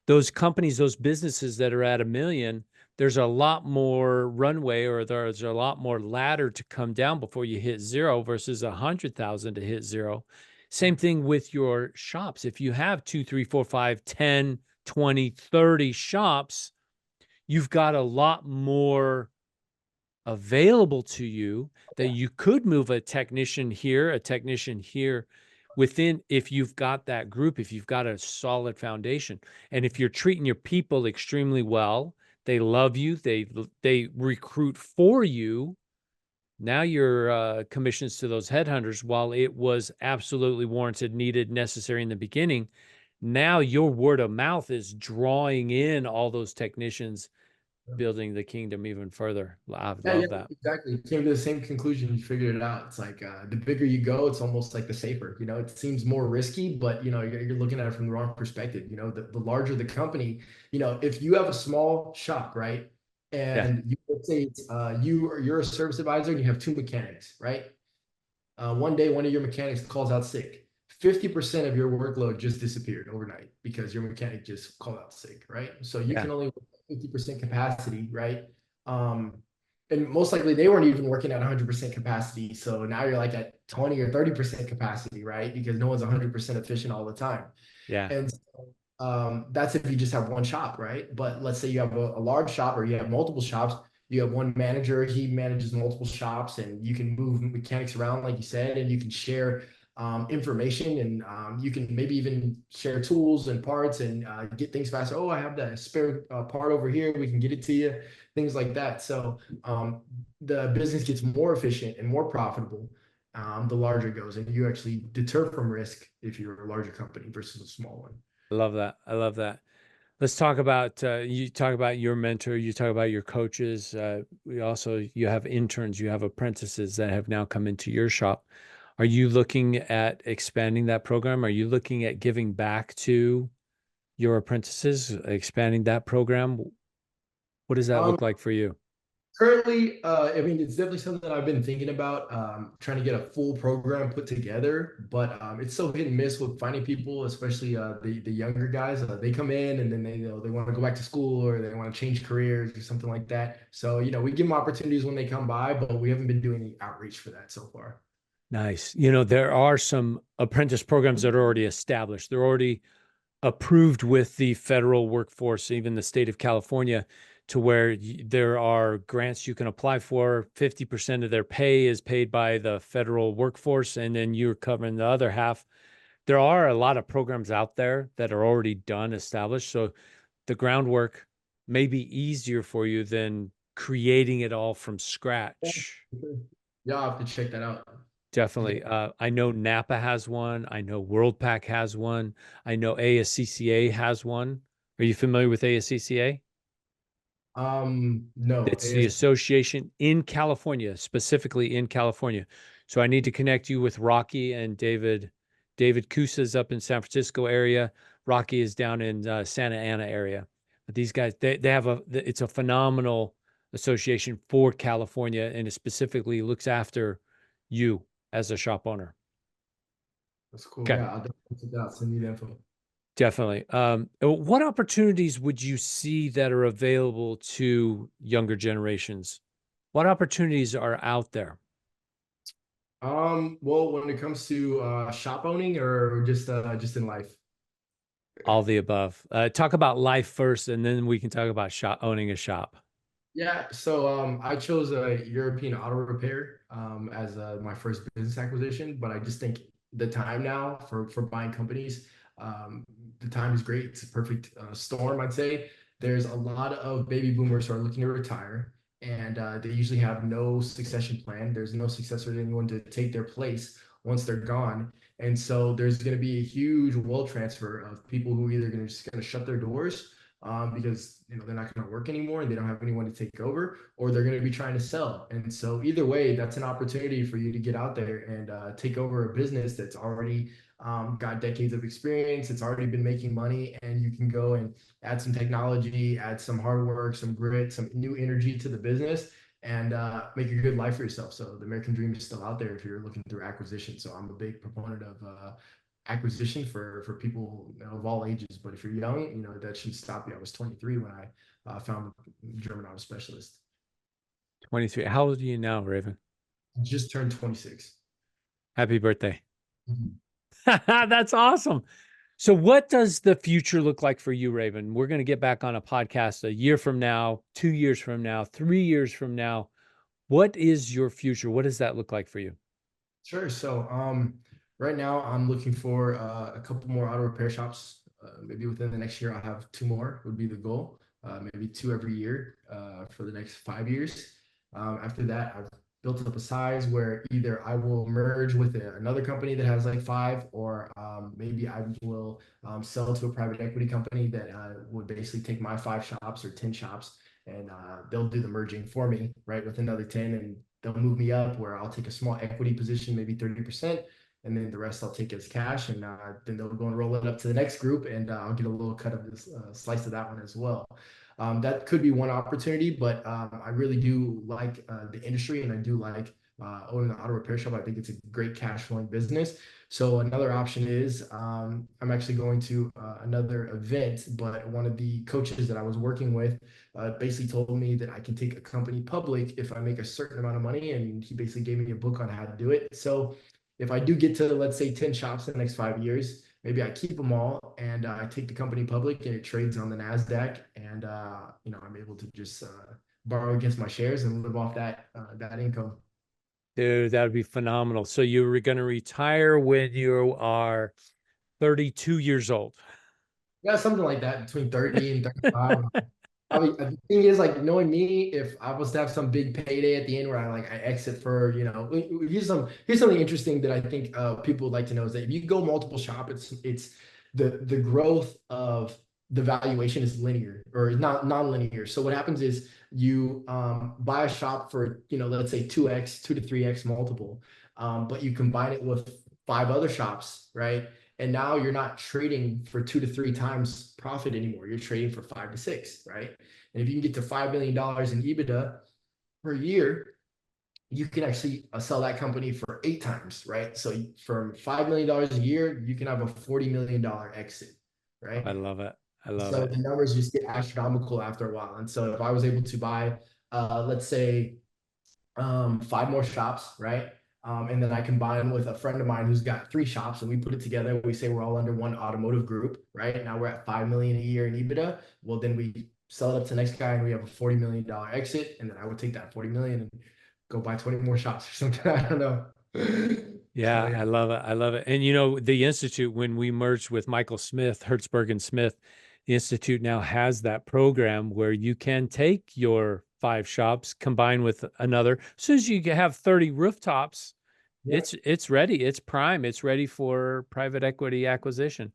Those companies, those businesses that are at a million, there's a lot more runway, or there's a lot more ladder to come down before you hit zero versus 100,000 to hit zero. Same thing with your shops. If you have 2, 3, 4, 5, 10, 20, 30 shops, you've got a lot more available to you that you could move a technician here within, if you've got that group, if you've got a solid foundation. And if you're treating your people extremely well, they love you, they recruit for you. Now your commissions to those headhunters, while it was absolutely warranted, needed, necessary in the beginning, now your word of mouth is drawing in all those technicians, building the kingdom even further. I Yeah, love that. exactly. Came to the same conclusion. You figured it out. It's like the bigger you go, it's almost like the safer. It seems more risky, but you're looking at it from the wrong perspective. The larger the company, if you have a small shop, right, Yeah. and let's say it's you're a service advisor and you have two mechanics, right? One day, one of your mechanics calls out sick. 50% of your workload just disappeared overnight because your mechanic just called out sick, right? So you Yeah. can only work at 50% capacity, right? Um, and most likely they weren't even working at 100% capacity. So now you're like at 20 or 30% capacity, right? Because no one's 100% efficient all the time. Yeah. And that's if you just have one shop, right? But let's say you have a large shop or you have multiple shops. You have one manager, he manages multiple shops, and you can move mechanics around, like you said, and you can share information, and you can maybe even share tools and parts and get things faster. Oh, I have that spare part over here. We can get it to you, things like that. So the business gets more efficient and more profitable the larger it goes, and you actually deter from risk if you're a larger company versus a small one. I love that. I love that. Let's talk about, you talk about your mentor, you talk about your coaches. You have interns, you have apprentices that have now come into your shop. Are you looking at expanding that program? Are you looking at giving back to your apprentices, expanding that program? What does that Um, look like for you? Currently, I mean, it's definitely something I've been thinking about, trying to get a full program put together, but it's so hit and miss with finding people, especially the younger guys. They come in and then they want to go back to school or they want to change careers or something like that. So, we give them opportunities when they come by, but we haven't been doing any outreach for that so far. Nice. There are some apprentice programs that are already established. They're already approved with the federal workforce, even the state of California, to where there are grants you can apply for. 50% of their pay is paid by the federal workforce, and then you're covering the other half. There are a lot of programs out there that are already done, established. So the groundwork may be easier for you than creating it all from Yeah, scratch. yeah, I'll have to check that out. Yeah. Definitely. I know Napa has one. I know WorldPack has one. I know ASCCA has one. Are you familiar with ASCCA? No, It's the association in California, specifically in California. So I need to connect you with Rocky and David. David Kusa's up in San Francisco area. Rocky is down in Santa Ana area. But these guys, they have it's a phenomenal association for California, and it specifically looks after you as a shop owner. that's cool. Okay. Yeah, I'll definitely check that out. Send me the info. Definitely. What opportunities would you see that are available to younger generations? What opportunities are out there? Well, when it comes to shop owning or just in life. All the above. Talk about life first, and then we can talk about owning a shop. Yeah, so I chose a European auto repair as my first business acquisition, but I just think the time now for buying companies, um, the time is great. It's a perfect storm, I'd say. There's a lot of baby boomers who are looking to retire, and they usually have no succession plan. There's no successor to anyone to take their place once they're gone, and so there's going to be a huge wealth transfer of people who are either going to just going to shut their doors because they're not going to work anymore and they don't have anyone to take over, or they're going to be trying to sell. And so either way, that's an opportunity for you to get out there and take over a business that's already got decades of experience. It's already been making money, and you can go and add some technology, add some hard work, some grit, some new energy to the business. And make a good life for yourself. So the American dream is still out there if you're looking through acquisition. So I'm a big proponent of acquisition for people of all ages. But if you're young, that shouldn't stop you. I was 23 when I found the German auto specialist. 23. How old are you now, Raven? I just turned 26. Happy birthday. Mhm. That's awesome. So, what does the future look like for you, Raven? We're going to get back on a podcast a year from now, 2 years from now, 3 years from now. What is your future? What does that look like for you? Sure. So, right now I'm looking for a couple more auto repair shops. Maybe within the next year, I'll have two more would be the goal. Maybe two every year for the next 5 years. After that, I've built up a size where either I will merge with another company that has like five, or maybe I will sell to a private equity company that would basically take my 5 shops or 10 shops, and they'll do the merging for me, right, with another 10, and they'll move me up where I'll take a small equity position, maybe 30%, and then the rest I'll take as cash, and then they'll go and roll it up to the next group, and I'll get a little cut of this slice of that one as well. That could be one opportunity, but I really do like the industry, and I do like owning an auto repair shop. I think it's a great cash flowing business. So another option is I'm actually going to another event, but one of the coaches that I was working with basically told me that I can take a company public if I make a certain amount of money, and he basically gave me a book on how to do it. So if I do get to, let's say, 10 shops in the next 5 years, maybe I keep them all and I take the company public and it trades on the NASDAQ, and I'm able to just borrow against my shares and live off that income. Dude, that would be phenomenal. So, you're going to retire when you are 32 years old. Yeah, something like that, between 30 and 35. I mean, the thing is, like, knowing me, if I was to have some big payday at the end where I exit for, here's something interesting that I think people would like to know is that if you go multiple shop, it's the growth of the valuation is linear or not non-linear. So what happens is you buy a shop for, let's say 2x, 2 to 3x multiple, but you combine it with five other shops, right? And now you're not trading for 2 to 3 times profit anymore. You're trading for 5 to 6, right? And if you can get to $5 million in EBITDA per year, you can actually sell that company for 8 times, right? So from $5 million a year, you can have a $40 million exit, right? I love it. I love So it. the numbers just get astronomical after a while. And so if I was able to buy, let's say, five more shops, right? And then I combine with a friend of mine who's got 3 shops, and we put it together. We say we're all under one automotive group, right? Now we're at 5 million a year in EBITDA. Well, then we sell it up to the next guy, and we have a $40 million exit, and then I would take that 40 million and go buy 20 more shops or something. I don't know. So Yeah, yeah, I love it. I love it. And the Institute, when we merged with Michael Smith, Hertzberg and Smith, the Institute now has that program where you can take your 5 shops, combine with another. As soon as you have 30 rooftops, yeah, it's ready. It's prime. It's ready for private equity acquisition.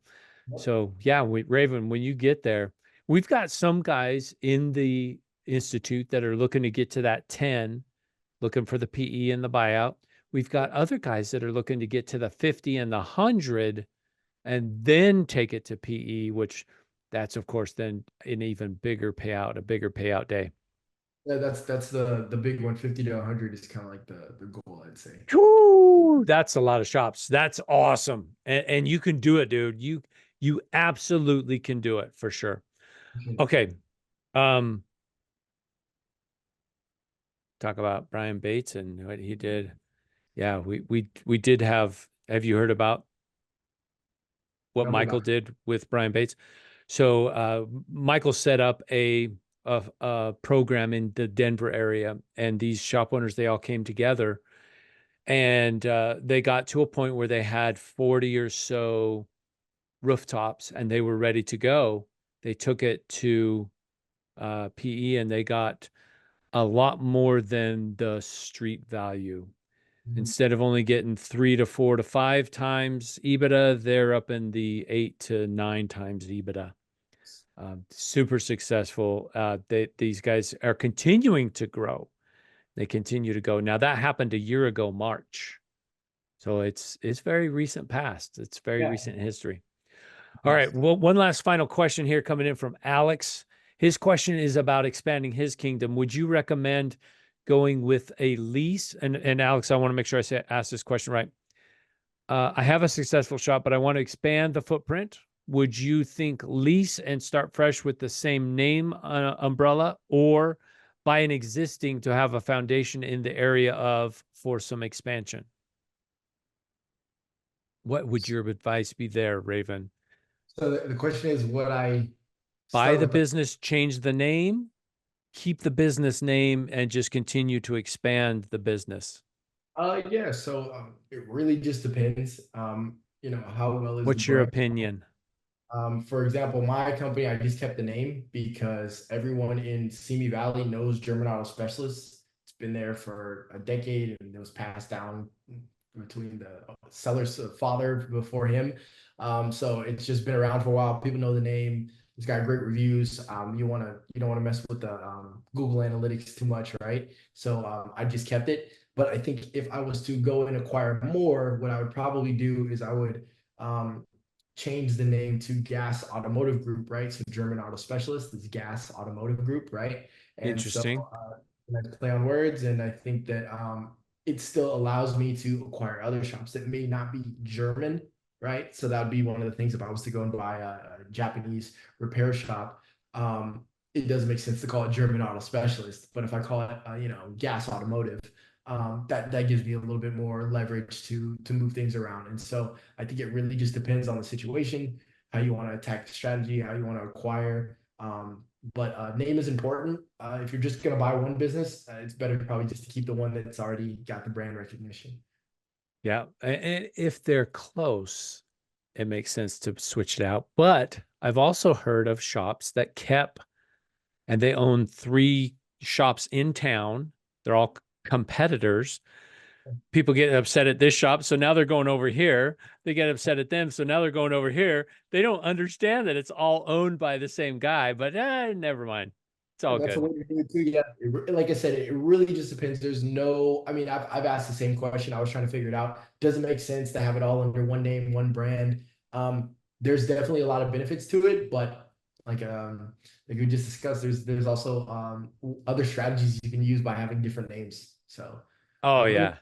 yeah. So yeah, Raven, when you get there, we've got some guys in the Institute that are looking to get to that 10, looking for the PE and the buyout. We've got other guys that are looking to get to the 50 and the 100 and then take it to PE, which that's of course then an even bigger payout, a bigger payout day. Yeah, that's the big one. 50 to 100 is kind of like the goal, I'd say. Whew, that's a lot of shops. That's awesome. And you can do it, dude. You absolutely can do it for sure. Okay. Um, talk about Brian Bates and what he did. Yeah, we did have you heard about what Tell me Michael about it. did with Brian Bates? So Michael set up a program in the Denver area, and these shop owners, they all came together, and they got to a point where they had 40 or so rooftops, and they were ready to go. They took it to PE, and they got a lot more than the street value. Mhm. Instead of only getting 3 to 4 to 5 times EBITDA, they're up in the 8 to 9 times EBITDA. Super successful. These guys are continuing to grow. They continue to go. Now that happened a year ago, March. So it's very recent past. It's very Yeah. recent history. All right. Well, one last final question here coming in from Alex. His question is about expanding his kingdom. Would you recommend going with a lease? And Alex, I want to make sure ask this question right. I have a successful shop, but I want to expand the footprint. Would you think lease and start fresh with the same name umbrella, or buy an existing to have a foundation in the area of for some expansion? What would your advice be there, Raven? So the question is, would I Buy start the with the business, change the name, keep the business name, and just continue to expand the business? yeah, so it really just depends. How well is the What's your brand? opinion? For example, my company, I just kept the name because everyone in Simi Valley knows German Auto Specialists. It's been there for a decade and it was passed down between the seller's father before him. So it's just been around for a while. People know the name. It's got great reviews. You don't want to mess with the Google Analytics too much, right? So I just kept it. But I think if I was to go and acquire more, what I would probably do is I would um, change the name to Gas Automotive Group, right? So German Auto Specialist is Gas Automotive Group, right? And so Interesting. I play on words, and I think that it still allows me to acquire other shops that may not be German, right? So that would be one of the things if I was to go and buy a Japanese repair shop. It doesn't make sense to call it German Auto Specialist, but if I call it, Gas Automotive, that gives me a little bit more leverage to move things around. And so I think it really just depends on the situation, how you want to attack the strategy, how you want to acquire. But name is important. If you're just going to buy one business, it's better probably just to keep the one that's already got the brand recognition. Yeah. And if they're close, it makes sense to switch it out. But I've also heard of shops that kept, and they own 3 shops in town. They're all competitors. People get upset at this shop, so now they're going over here. They get upset at them, so now they're going over here. They don't understand that it's all owned by the same guy, but never mind. It's all And that's a good. way to do it too. Yeah. Like I said, it really just depends. There's no, I mean, I've asked the same question. I was trying to figure it out. Does it make sense to have it all under one name, one brand? There's definitely a lot of benefits to it, but like, like we just discussed, there's also other strategies you can use by having different names. So, Oh and yeah.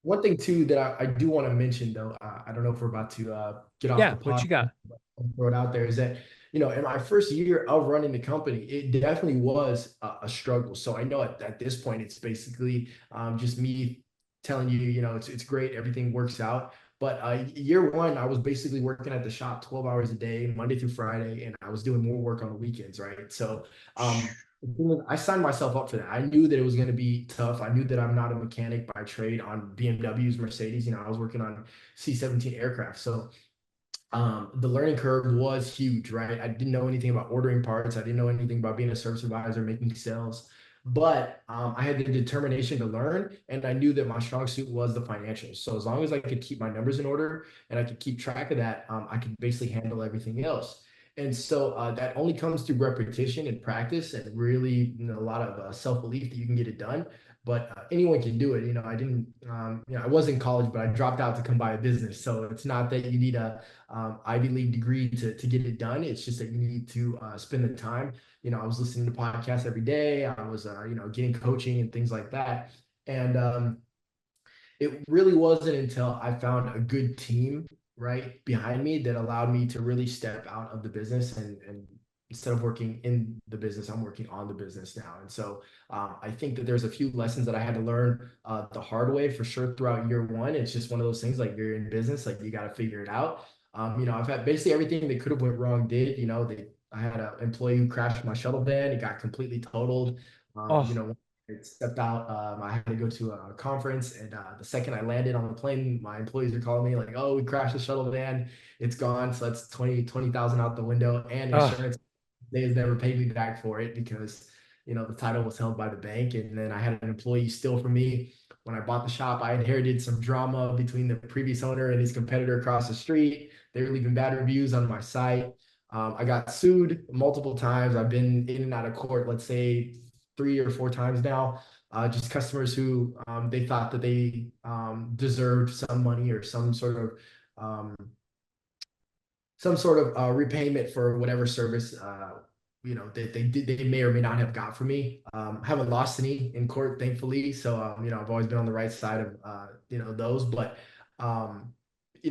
one thing too that I do want to mention though, I don't know if we're about to get off Yeah, the what pod, you got? but I'll throw it out there is that, in my first year of running the company, it definitely was a struggle. So I know at this point, it's basically just me telling you, it's great, everything works out. But year one, I was basically working at the shop 12 hours a day, Monday through Friday, and I was doing more work on the weekends, right? So I signed myself up for that. I knew that it was going to be tough. I knew that I'm not a mechanic by trade on BMWs, Mercedes. I was working on C-17 aircraft. So the learning curve was huge, right? I didn't know anything about ordering parts. I didn't know anything about being a service supervisor, making sales. But I had the determination to learn, and I knew that my strong suit was the financials. So as long as I could keep my numbers in order and I could keep track of that, I could basically handle everything else. And so that only comes through repetition and practice, and really a lot of self belief that you can get it done. But anyone can do it. I didn't. I was in college, but I dropped out to come buy a business. So it's not that you need a Ivy League degree to get it done. It's just that you need to spend the time. I was listening to podcasts every day. I was, getting coaching and things like that. And it really wasn't until I found a good team right behind me that allowed me to really step out of the business and instead of working in the business, I'm working on the business now. And so I think that there's a few lessons that I had to learn the hard way for sure throughout year one. It's just one of those things like you're in business, like you got to figure it out. I've had basically everything that could have went wrong did, I had an employee who crashed my shuttle van. It got completely totaled. Oh, It stepped out. I had to go to a conference, and the second I landed on the plane, my employees are calling me like, "Oh, we crashed the shuttle van. It's gone." So that's 20,000 out the window, and oh, insurance. They has never paid me back for it because the title was held by the bank, and then I had an employee steal from me. When I bought the shop, I inherited some drama between the previous owner and his competitor across the street. They were leaving bad reviews on my site. I got sued multiple times. I've been in and out of court, let's say 3 or 4 times now. Just customers who they thought that they deserved some money or um, some sort of repayment for whatever service that they may or may not have got from me. Haven't lost any in court, thankfully. So I've always been on the right side of those. But um,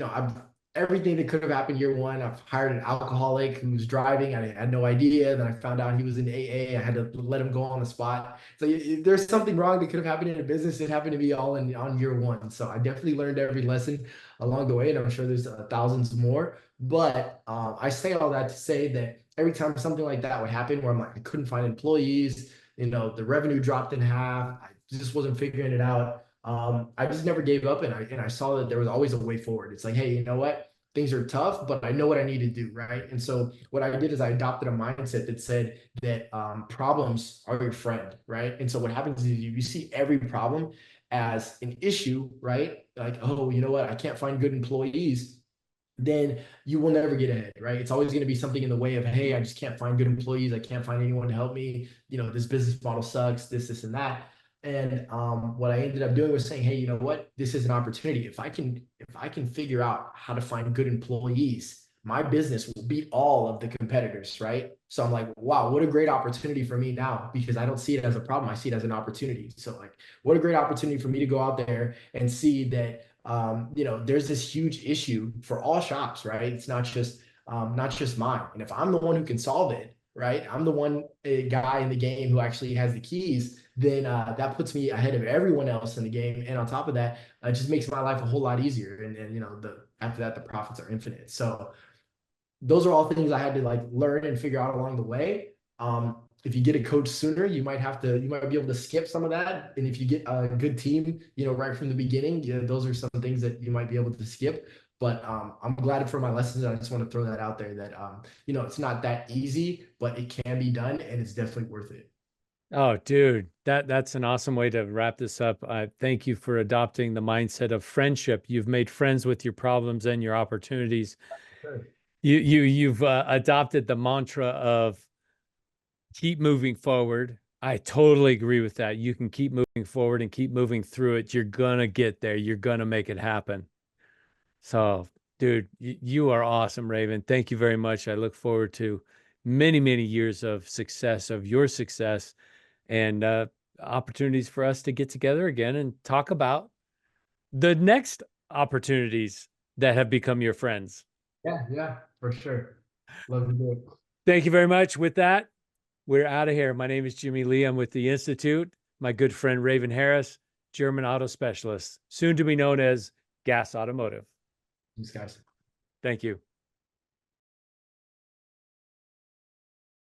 I've everything that could have happened year one. I've hired an alcoholic who was driving. I had no idea. Then I found out he was in AA. I had to let him go on the spot. So if there's something wrong that could have happened in a business, it happened to be all on year one. So I definitely learned every lesson along the way, and I'm sure there's thousands more. But I say all that to say that every time something like that would happen, where I'm like, I couldn't find employees, the revenue dropped in half, I just wasn't figuring it out. I just never gave up, and I saw that there was always a way forward. It's like, hey, you know what? Things are tough, but I know what I need to do, right? And so what I did is I adopted a mindset that said that problems are your friend, right? And so what happens is you see every problem as an issue, right? Like, oh, you know what? I can't find good employees, then you will never get ahead, right? It's always going to be something in the way of, hey, I just can't find good employees. I can't find anyone to help me. This business model sucks, this, and that. And what I ended up doing was saying, hey, you know what? This is an opportunity. If I can figure out how to find good employees, my business will beat all of the competitors, right? So I'm like, wow, what a great opportunity for me now, because I don't see it as a problem. I see it as an opportunity. So like, what a great opportunity for me to go out there and see that there's this huge issue for all shops, right? It's not just mine. And if I'm the one who can solve it, right? I'm the one guy in the game who actually has the keys. Then that puts me ahead of everyone else in the game. And on top of that, it just makes my life a whole lot easier. And the after that, the profits are infinite. So those are all things I had to like learn and figure out along the way. If you get a coach sooner, you might be able to skip some of that. And if you get a good team, right from the beginning, those are some things that you might be able to skip. But I'm glad for my lessons. I just want to throw that out there that it's not that easy, but it can be done, and it's definitely worth it. oh, dude, that's an awesome way to wrap this up. Thank you for adopting the mindset of friendship. You've made friends with your problems and your opportunities. Sure. You've adopted the mantra of keep moving forward. I totally agree with that. You can keep moving forward and keep moving through it. You're gonna get there. You're gonna make it happen. So, dude, you are awesome, Raven. Thank you very much. I look forward to many, many years of success, of your success, and opportunities for us to get together again and talk about the next opportunities that have become your friends. Yeah, yeah, for sure. Love to do it. Thank you very much. With that, we're out of here. My name is Jimmy Lee. I'm with the Institute. My good friend Raven Harris, German auto specialist, soon to be known as Gas Automotive. Thanks, guys. Thank you.